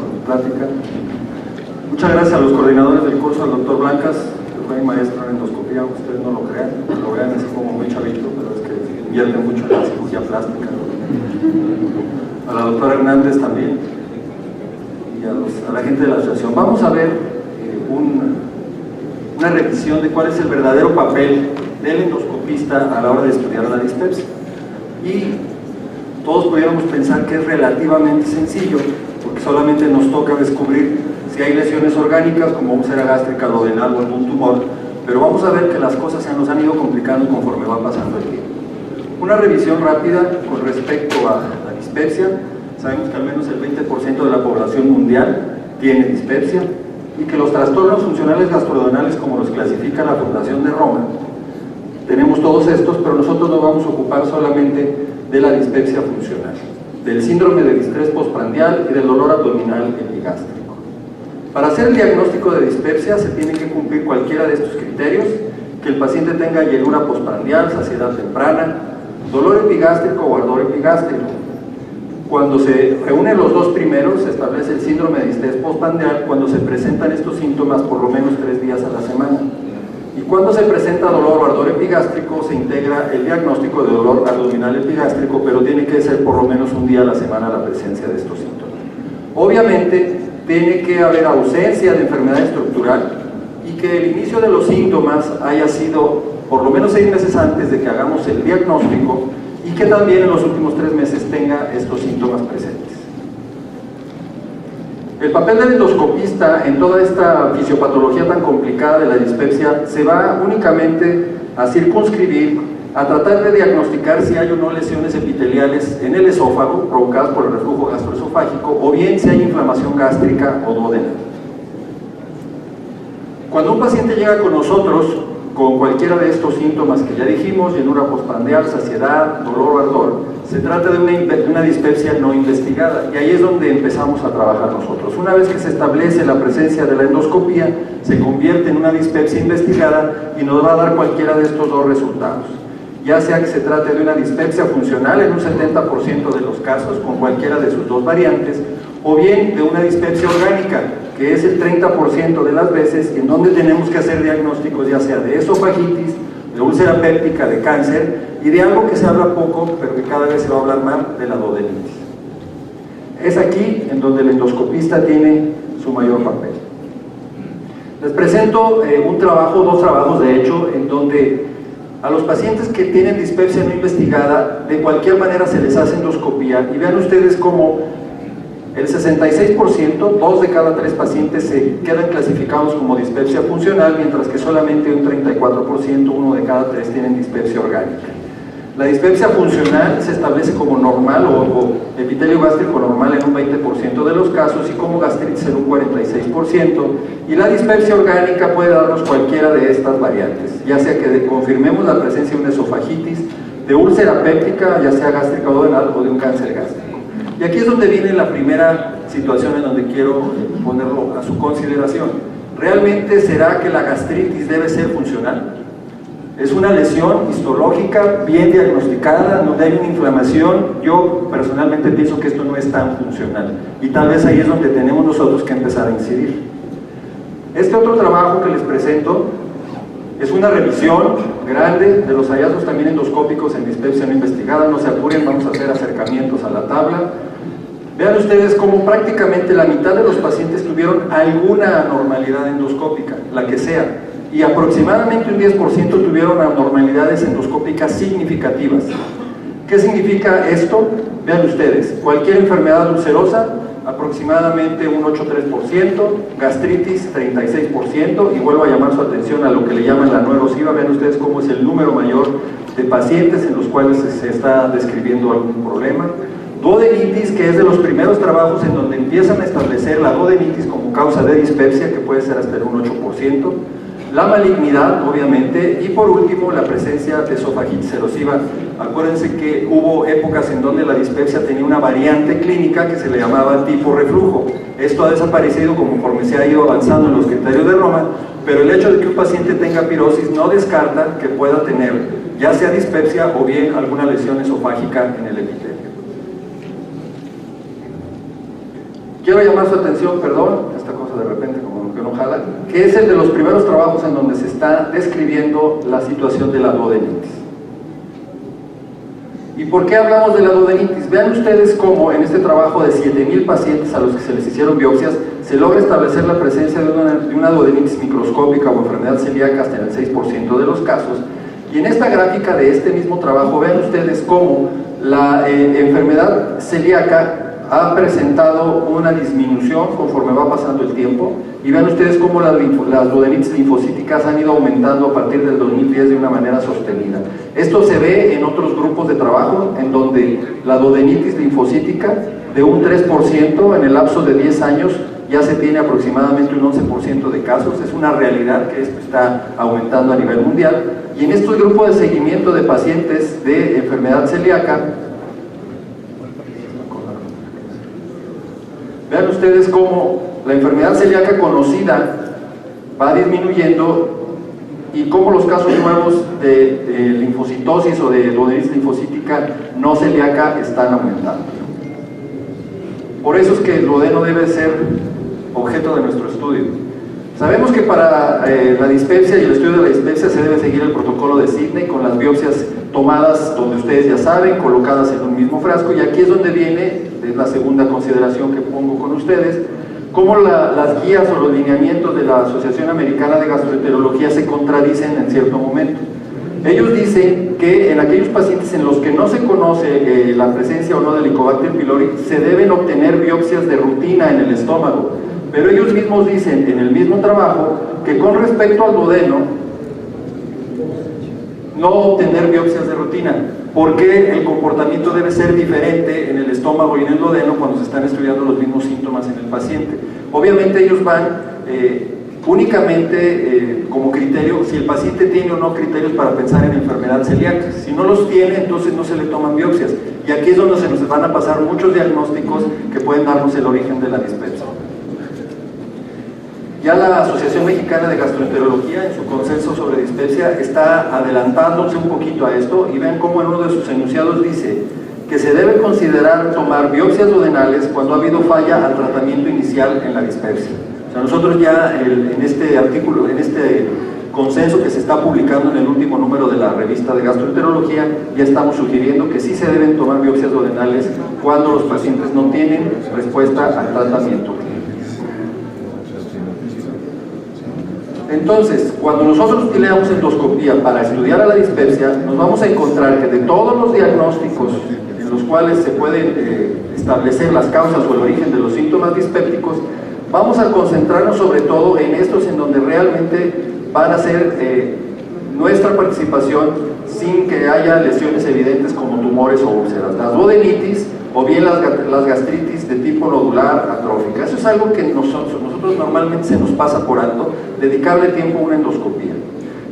por mi plática. Muchas gracias a los coordinadores del curso, al doctor Blancas, que fue mi maestro en endoscopía, ustedes no lo crean, lo vean así como muy chavito, pero es que invierte mucho en la cirugía plástica. A la doctora Hernández también, y a la gente de la asociación. Vamos a ver una revisión de cuál es el verdadero papel del endoscopista a la hora de estudiar la dispepsia. Y todos pudiéramos pensar que es relativamente sencillo, porque solamente nos toca descubrir si hay lesiones orgánicas como úlcera gástrica, duodenal o algún tumor, pero vamos a ver que las cosas se nos han ido complicando conforme va pasando el tiempo. Una revisión rápida con respecto a la dispepsia. Sabemos que al menos el 20% de la población mundial tiene dispepsia y que los trastornos funcionales gastroduodenales, como los clasifica la Fundación de Roma, tenemos todos estos, pero nosotros nos vamos a ocupar solamente de la dispepsia funcional, del síndrome de distrés postprandial y del dolor abdominal epigástrico. Para hacer el diagnóstico de dispepsia se tiene que cumplir cualquiera de estos criterios: que el paciente tenga llenura postprandial, saciedad temprana, dolor epigástrico o ardor epigástrico. Cuando se reúnen los dos primeros, se establece el síndrome de distrés postprandial cuando se presentan estos síntomas por lo menos 3 días a la semana. Y cuando se presenta dolor o ardor epigástrico, se integra el diagnóstico de dolor abdominal epigástrico, pero tiene que ser por lo menos un día a la semana la presencia de estos síntomas. Obviamente, tiene que haber ausencia de enfermedad estructural y que el inicio de los síntomas haya sido por lo menos 6 meses antes de que hagamos el diagnóstico, y que también en los últimos 3 meses tenga estos síntomas presentes. El papel del endoscopista en toda esta fisiopatología tan complicada de la dispepsia se va únicamente a circunscribir a tratar de diagnosticar si hay o no lesiones epiteliales en el esófago provocadas por el reflujo gastroesofágico, o bien si hay inflamación gástrica o duodenal. Cuando un paciente llega con nosotros con cualquiera de estos síntomas que ya dijimos, llenura postprandial, saciedad, dolor o ardor, se trata de una dispepsia no investigada, y ahí es donde empezamos a trabajar nosotros. Una vez que se establece la presencia de la endoscopía, se convierte en una dispepsia investigada y nos va a dar cualquiera de estos dos resultados, ya sea que se trate de una dispepsia funcional en un 70% de los casos con cualquiera de sus dos variantes, o bien de una dispepsia orgánica, que es el 30% de las veces en donde tenemos que hacer diagnósticos ya sea de esofagitis, de úlcera péptica, de cáncer, y de algo que se habla poco, pero que cada vez se va a hablar más, de la duodenitis. Es aquí en donde el endoscopista tiene su mayor papel. Les presento dos trabajos de hecho, en donde a los pacientes que tienen dispepsia no investigada, de cualquier manera se les hace endoscopía, y vean ustedes cómo el 66%, 2 de cada 3 pacientes se quedan clasificados como dispepsia funcional, mientras que solamente un 34%, 1 de cada 3, tienen dispepsia orgánica. La dispepsia funcional se establece como normal o epitelio gástrico normal en un 20% de los casos y como gastritis en un 46%, y la dispepsia orgánica puede darnos cualquiera de estas variantes, ya sea que confirmemos la presencia de una esofagitis, de úlcera péptica, ya sea gástrica o duodenal, o de un cáncer gástrico. Y aquí es donde viene la primera situación en donde quiero ponerlo a su consideración. ¿Realmente será que la gastritis debe ser funcional? Es una lesión histológica bien diagnosticada, donde hay una inflamación. Yo personalmente pienso que esto no es tan funcional, y tal vez ahí es donde tenemos nosotros que empezar a incidir. Este otro trabajo que les presento es una revisión grande de los hallazgos también endoscópicos en dispepsia no investigada. No se apuren, vamos a hacer acercamientos a la tabla. Vean ustedes cómo prácticamente la mitad de los pacientes tuvieron alguna anormalidad endoscópica, la que sea, y aproximadamente un 10% tuvieron anormalidades endoscópicas significativas. ¿Qué significa esto? Vean ustedes, cualquier enfermedad ulcerosa, aproximadamente un 8,3%, gastritis 36%, y vuelvo a llamar su atención a lo que le llaman la no erosiva. Vean ustedes cómo es el número mayor de pacientes en los cuales se está describiendo algún problema. Duodenitis, que es de los primeros trabajos en donde empiezan a establecer la duodenitis como causa de dispepsia, que puede ser hasta el 8%. La malignidad, obviamente, y por último la presencia de esofagitis erosiva. Acuérdense que hubo épocas en donde la dispepsia tenía una variante clínica que se le llamaba tipo reflujo. Esto ha desaparecido conforme se ha ido avanzando en los criterios de Roma, pero el hecho de que un paciente tenga pirosis no descarta que pueda tener ya sea dispepsia o bien alguna lesión esofágica en el epitelio. quiero llamar su atención, perdón, esta cosa de repente como que no jala, que es el de los primeros trabajos en donde se está describiendo la situación de la duodenitis. ¿Y por qué hablamos de la duodenitis? Vean ustedes cómo en este trabajo de 7,000 pacientes a los que se les hicieron biopsias se logra establecer la presencia de una duodenitis microscópica o enfermedad celíaca hasta en el 6% de los casos. Y en esta gráfica de este mismo trabajo vean ustedes cómo la enfermedad celíaca ha presentado una disminución conforme va pasando el tiempo, y vean ustedes cómo las duodenitis linfocíticas han ido aumentando a partir del 2010 de una manera sostenida. Esto se ve en otros grupos de trabajo en donde la duodenitis linfocítica de un 3% en el lapso de 10 años ya se tiene aproximadamente un 11% de casos. Es una realidad que esto está aumentando a nivel mundial, y en estos grupos de seguimiento de pacientes de enfermedad celíaca, vean ustedes cómo la enfermedad celíaca conocida va disminuyendo y cómo los casos nuevos de linfocitosis o de duodenitis linfocítica no celíaca están aumentando. Por eso es que el duodeno debe ser objeto de nuestro estudio. Sabemos que para la dispepsia y el estudio de la dispepsia se debe seguir el protocolo de Sydney con las biopsias tomadas donde ustedes ya saben, colocadas en un mismo frasco, y aquí es donde viene, es la segunda consideración que pongo con ustedes, cómo las guías o los lineamientos de la Asociación Americana de Gastroenterología se contradicen en cierto momento. Ellos dicen que en aquellos pacientes en los que no se conoce la presencia o no de Helicobacter pylori se deben obtener biopsias de rutina en el estómago, pero ellos mismos dicen en el mismo trabajo que con respecto al duodeno no obtener biopsias de rutina, porque el comportamiento debe ser diferente en el estómago y en el duodeno cuando se están estudiando los mismos síntomas en el paciente. Obviamente ellos van únicamente como criterio si el paciente tiene o no criterios para pensar en enfermedad celíaca. Si no los tiene, entonces no se le toman biopsias, y aquí es donde se nos van a pasar muchos diagnósticos que pueden darnos el origen de la dispepsia. Ya la Asociación Mexicana de Gastroenterología, en su consenso sobre dispepsia, está adelantándose un poquito a esto, y ven cómo en uno de sus enunciados dice que se debe considerar tomar biopsias duodenales cuando ha habido falla al tratamiento inicial en la dispepsia. O sea, nosotros ya en este artículo, en este consenso que se está publicando en el último número de la revista de gastroenterología, ya estamos sugiriendo que sí se deben tomar biopsias duodenales cuando los pacientes no tienen respuesta al tratamiento. Entonces, cuando nosotros utilizamos endoscopía para estudiar a la dispepsia, nos vamos a encontrar que de todos los diagnósticos en los cuales se pueden establecer las causas o el origen de los síntomas dispépticos, vamos a concentrarnos sobre todo en estos en donde realmente van a ser nuestra participación sin que haya lesiones evidentes como tumores o úlceras, la duodenitis o bien las gastritis de tipo nodular atrófica. Eso es algo que nosotros normalmente se nos pasa por alto, dedicarle tiempo a una endoscopía.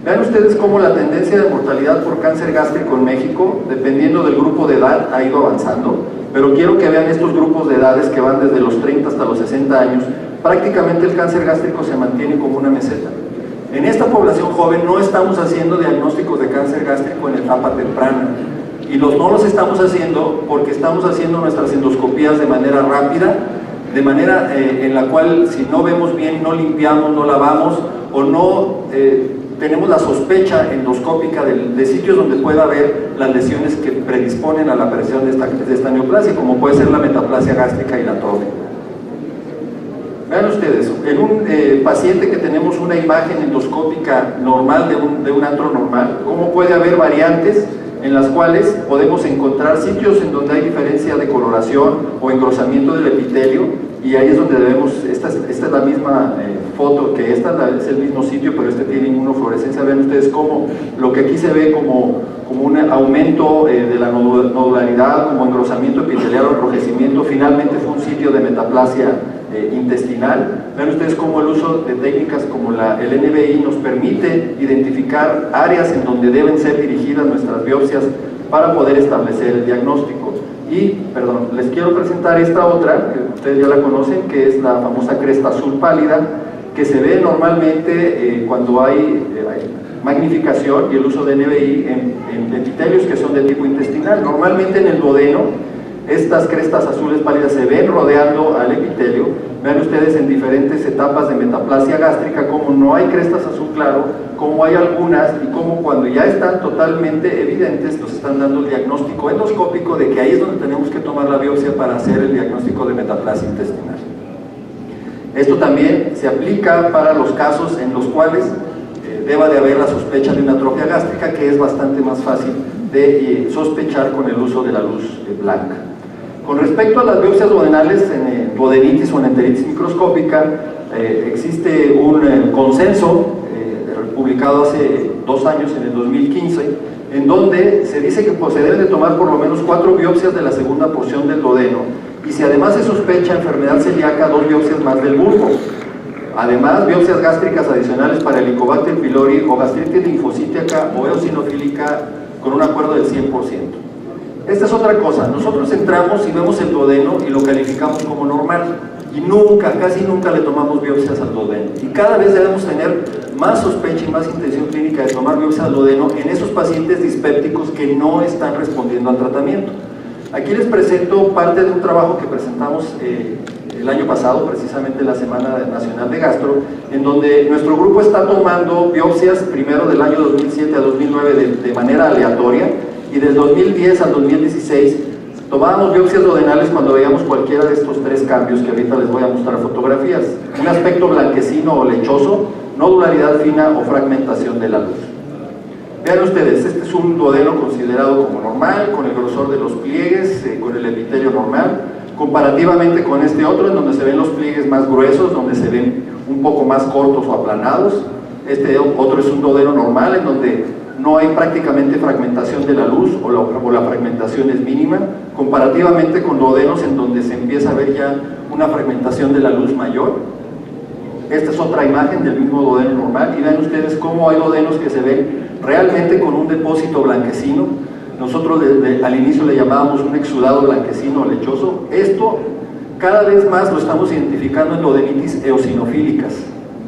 Vean ustedes cómo la tendencia de mortalidad por cáncer gástrico en México, dependiendo del grupo de edad, ha ido avanzando, pero quiero que vean estos grupos de edades que van desde los 30 hasta los 60 años, prácticamente el cáncer gástrico se mantiene como una meseta. En esta población joven no estamos haciendo diagnósticos de cáncer gástrico en etapa temprana, y no los estamos haciendo porque estamos haciendo nuestras endoscopías de manera rápida, de manera en la cual si no vemos bien, no limpiamos, no lavamos o no tenemos la sospecha endoscópica de sitios donde pueda haber las lesiones que predisponen a la aparición de esta neoplasia, como puede ser la metaplasia gástrica y la atrofia. Vean ustedes, en un paciente que tenemos una imagen endoscópica normal de un antro normal, ¿cómo puede haber variantes en las cuales podemos encontrar sitios en donde hay diferencia de coloración o engrosamiento del epitelio? Y ahí es donde debemos, esta es la misma foto que esta, es el mismo sitio, pero este tiene inmunofluorescencia. Vean ustedes cómo lo que aquí se ve como un aumento de la nodularidad, como engrosamiento epitelial o enrojecimiento, finalmente fue un sitio de metaplasia intestinal. Vean ustedes cómo el uso de técnicas como el NBI nos permite identificar áreas en donde deben ser dirigidas nuestras biopsias para poder establecer el diagnóstico. Y, perdón, les quiero presentar esta otra, que ustedes ya la conocen, que es la famosa cresta azul pálida, que se ve normalmente cuando hay magnificación y el uso de NBI en epitelios que son de tipo intestinal. Normalmente en el duodeno estas crestas azules pálidas se ven rodeando al epitelio. Vean ustedes en diferentes etapas de metaplasia gástrica como no hay crestas azul claro, como hay algunas, y como cuando ya están totalmente evidentes nos están dando el diagnóstico endoscópico de que ahí es donde tenemos que tomar la biopsia para hacer el diagnóstico de metaplasia intestinal. Esto también se aplica para los casos en los cuales deba de haber la sospecha de una atrofia gástrica, que es bastante más fácil de sospechar con el uso de la luz blanca. Con respecto a las biopsias duodenales en duodenitis o en enteritis microscópica, existe un consenso publicado hace 2 años, en el 2015, en donde se dice que se deben de tomar por lo menos 4 biopsias de la segunda porción del duodeno, y si además se sospecha enfermedad celíaca, 2 biopsias más del bulbo. Además, biopsias gástricas adicionales para Helicobacter pylori o gastritis linfocítica o eosinofílica con un acuerdo del 100%. Esta es otra cosa, nosotros entramos y vemos el duodeno y lo calificamos como normal, y nunca, casi nunca le tomamos biopsias al duodeno, y cada vez debemos tener más sospecha y más intención clínica de tomar biopsias al duodeno en esos pacientes dispépticos que no están respondiendo al tratamiento. Aquí les presento parte de un trabajo que presentamos el año pasado, precisamente en la Semana Nacional de Gastro, en donde nuestro grupo está tomando biopsias primero del año 2007 a 2009 de manera aleatoria, y del 2010 al 2016 tomábamos biopsias duodenales cuando veíamos cualquiera de estos 3 cambios que ahorita les voy a mostrar fotografías: un aspecto blanquecino o lechoso, nodularidad fina o fragmentación de la luz. Vean ustedes, este es un duodeno considerado como normal, con el grosor de los pliegues, con el epitelio normal, comparativamente con este otro, en donde se ven los pliegues más gruesos, donde se ven un poco más cortos o aplanados. Este otro es un duodeno normal, en donde no hay prácticamente fragmentación de la luz, o la fragmentación es mínima, comparativamente con duodenos en donde se empieza a ver ya una fragmentación de la luz mayor. Esta es otra imagen del mismo duodeno normal, y vean ustedes cómo hay duodenos que se ven realmente con un depósito blanquecino. Nosotros al inicio le llamábamos un exudado blanquecino o lechoso. Esto cada vez más lo estamos identificando en duodenitis eosinofílicas.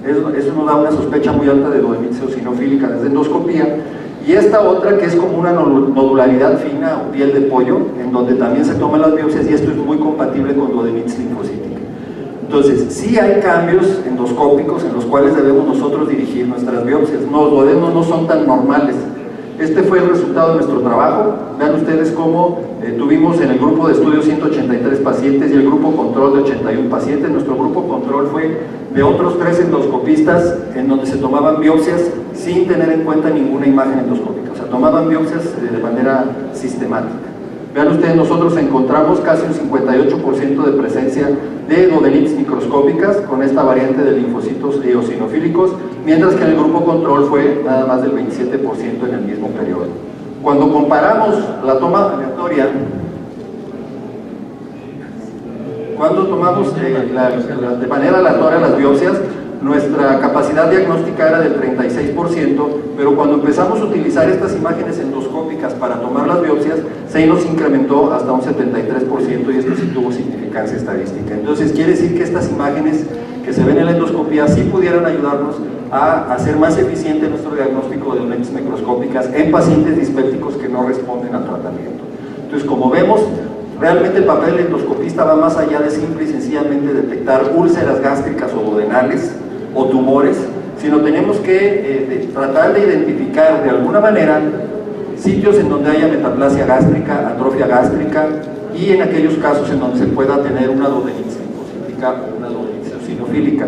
Eso nos da una sospecha muy alta de duodenitis eosinofílica desde endoscopía. Y esta otra, que es como una nodularidad fina o piel de pollo, en donde también se toman las biopsias, y esto es muy compatible con duodenitis linfocítica. Entonces, sí hay cambios endoscópicos en los cuales debemos nosotros dirigir nuestras biopsias. Los duodenos no son tan normales. Este fue el resultado de nuestro trabajo. Vean ustedes cómo tuvimos en el grupo de estudio 183 pacientes y el grupo control de 81 pacientes. Nuestro grupo control fue de otros 3 endoscopistas, en donde se tomaban biopsias sin tener en cuenta ninguna imagen endoscópica. O sea, tomaban biopsias de manera sistemática. Vean ustedes, nosotros encontramos casi un 58% de presencia de duodenitis microscópicas con esta variante de linfocitos eosinofílicos, mientras que en el grupo control fue nada más del 27% en el mismo periodo. Cuando comparamos la toma aleatoria, cuando tomamos de manera aleatoria las biopsias, nuestra capacidad diagnóstica era del 36%, pero cuando empezamos a utilizar estas imágenes endoscópicas para tomar las biopsias, se nos incrementó hasta un 73%, y esto sí tuvo significancia estadística. Entonces quiere decir que estas imágenes que se ven en la endoscopía sí pudieran ayudarnos a hacer más eficiente nuestro diagnóstico de duodenitis microscópicas en pacientes dispépticos que no responden al tratamiento. Entonces, como vemos, realmente el papel del endoscopista va más allá de simple y sencillamente detectar úlceras gástricas o duodenales o tumores, sino tenemos que tratar de identificar de alguna manera sitios en donde haya metaplasia gástrica, atrofia gástrica, y en aquellos casos en donde se pueda tener una duodenitis linfocítica o una duodenitis eosinofílica.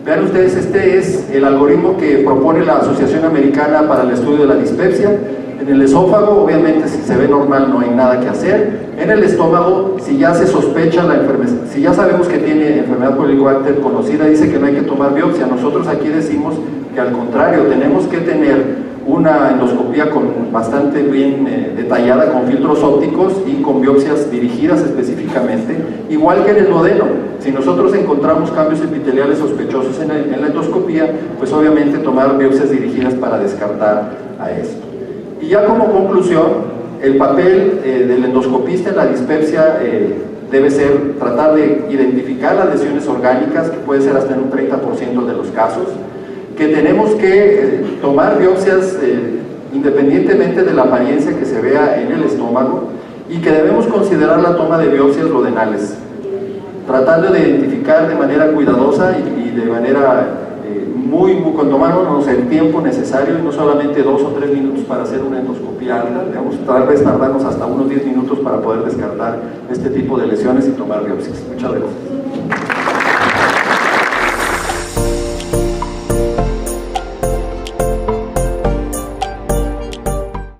Vean ustedes, este es el algoritmo que propone la Asociación Americana para el Estudio de la Dispepsia. En el esófago, obviamente, si se ve normal no hay nada que hacer. En el estómago, si ya se sospecha la enfermedad, si ya sabemos que tiene enfermedad por Helicobacter conocida, dice que no hay que tomar biopsia. Nosotros aquí decimos que al contrario, tenemos que tener una endoscopía bastante bien detallada, con filtros ópticos y con biopsias dirigidas específicamente, igual que en el duodeno. Si nosotros encontramos cambios epiteliales sospechosos en la endoscopía, pues obviamente tomar biopsias dirigidas para descartar a esto. Y ya como conclusión, el papel del endoscopista en la dispepsia debe ser tratar de identificar las lesiones orgánicas, que puede ser hasta en un 30% de los casos, que tenemos que tomar biopsias independientemente de la apariencia que se vea en el estómago, y que debemos considerar la toma de biopsias duodenales, tratando de identificar de manera cuidadosa y de manera tomándonos el tiempo necesario y no solamente 2 o 3 minutos para hacer una endoscopía alta, digamos, tal vez tardarnos hasta unos 10 minutos para poder descartar este tipo de lesiones y tomar biopsias. Muchas gracias.